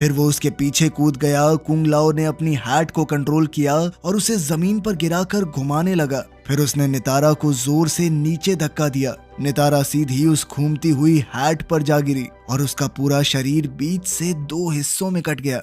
फिर वो उसके पीछे कूद गया। कुंग लाओ ने अपनी हैट को कंट्रोल किया और उसे जमीन पर गिराकर घुमाने लगा। फिर उसने नितारा को जोर से नीचे धक्का दिया। नितारा सीधी उस घूमती हुई हैट पर जा गिरी और उसका पूरा शरीर बीच से 2 हिस्सों में कट गया।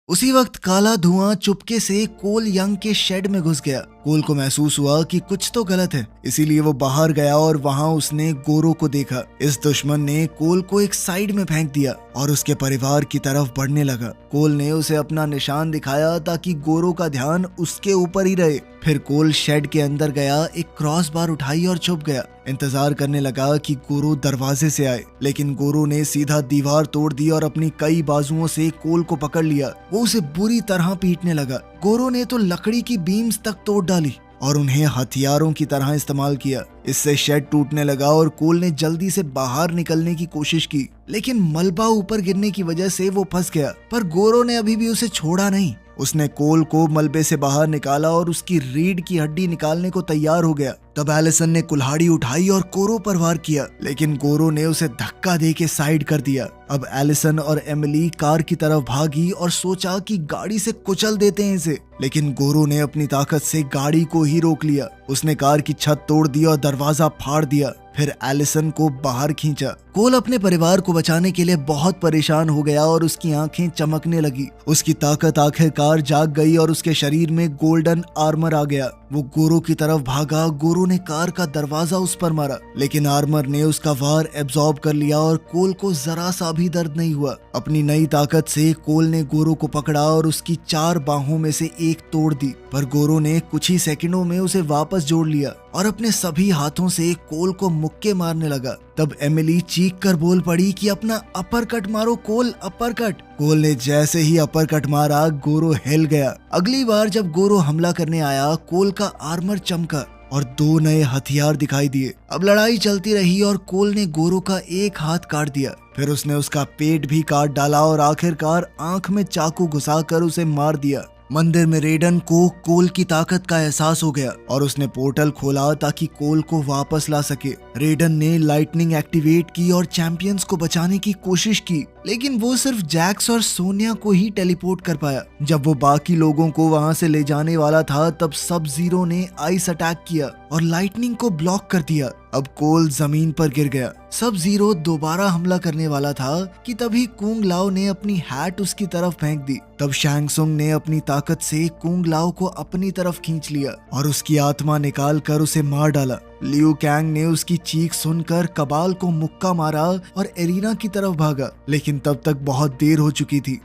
उसी वक्त काला धुआं चुपके से कोल यंग के शेड में घुस गया। कोल को महसूस हुआ कि कुछ तो गलत है, इसीलिए वो बाहर गया और वहां उसने गोरो को देखा। इस दुश्मन ने कोल को एक साइड में फेंक दिया और उसके परिवार की तरफ बढ़ने लगा। कोल ने उसे अपना निशान दिखाया ताकि गोरो का ध्यान उसके ऊपर ही रहे। फिर कोल शेड के अंदर गया, एक क्रॉस बार उठाई और छुप गया। इंतजार करने लगा कि गोरो दरवाजे से आए, लेकिन गोरो ने सीधा दीवार तोड़ दी और अपनी कई बाजुओं से कोल को पकड़ लिया। वो उसे बुरी तरह पीटने लगा। गोरो ने तो लकड़ी की बीम्स तक तोड़ डाली और उन्हें हथियारों की तरह इस्तेमाल किया। इससे शेड टूटने लगा और कोल ने जल्दी से बाहर निकलने की कोशिश की, लेकिन मलबा ऊपर गिरने की वजह से वो फंस गया। पर गोरो ने अभी भी उसे छोड़ा नहीं। उसने कोल को मलबे से बाहर निकाला और उसकी रीढ़ की हड्डी निकालने को तैयार हो गया। तब एलिसन ने कुल्हाड़ी उठाई और गोरो पर वार किया, लेकिन गोरो ने उसे धक्का देके साइड कर दिया। अब एलिसन और एमिली कार की तरफ भागी और सोचा कि गाड़ी से कुचल देते हैं इसे, लेकिन गोरो ने अपनी ताकत से गाड़ी को ही रोक लिया। उसने कार की छत तोड़ दी और दरवाजा फाड़ दिया। फिर एलिसन को बाहर खींचा। कोल अपने परिवार को बचाने के लिए बहुत परेशान हो गया और उसकी आंखें चमकने लगी। उसकी ताकत आखिरकार जाग गई और उसके शरीर में गोल्डन आर्मर आ गया। वो गोरो की तरफ भागा। गोरो ने कार का दरवाजा उस पर मारा, लेकिन आर्मर ने उसका वार एब्जॉर्ब कर लिया और कोल को जरा सा भी दर्द नहीं हुआ। अपनी नई ताकत से कोल ने गोरो को पकड़ा और उसकी 4 बाहों में से एक तोड़ दी, पर गोरो ने कुछ ही सेकंडों में उसे वापस जोड़ लिया और अपने सभी हाथों से कोल को मुक्के मारने लगा। तब एमिली चीख कर बोल पड़ी कि अपना अपर कट मारो कोल, अपर कट। कोल ने जैसे ही अपर कट मारा, गोरो हिल गया। अगली बार जब गोरो हमला करने आया, कोल का आर्मर चमका और 2 नए हथियार दिखाई दिए। अब लड़ाई चलती रही और कोल ने गोरो का एक हाथ काट दिया। फिर उसने उसका पेट भी काट डाला और आखिरकार आंख में चाकू घुसाकर उसे मार दिया। मंदिर में रेडन को कोल की ताकत का एहसास हो गया और उसने पोर्टल खोला ताकि कोल को वापस ला सके। रेडन ने लाइटनिंग एक्टिवेट की और चैंपियंस को बचाने की कोशिश की, लेकिन वो सिर्फ जैक्स और सोनिया को ही टेलीपोर्ट कर पाया। जब वो बाकी लोगों को वहां से ले जाने वाला था, तब सब जीरो ने आइस अटैक किया और लाइटनिंग को ब्लॉक कर दिया। अब कोल जमीन पर गिर गया। सब जीरो दोबारा हमला करने वाला था कि तभी कुंग लाओ ने अपनी हैट उसकी तरफ फेंक दी। तब शैंगसुंग ने अपनी ताकत से कुंग लाओ को अपनी तरफ खींच लिया और उसकी आत्मा निकाल कर उसे मार डाला। लियू कैंग ने उसकी चीख सुनकर कबाल को मुक्का मारा और एरिना की तरफ भागा, लेकिन तब तक बहुत देर हो चुकी थी।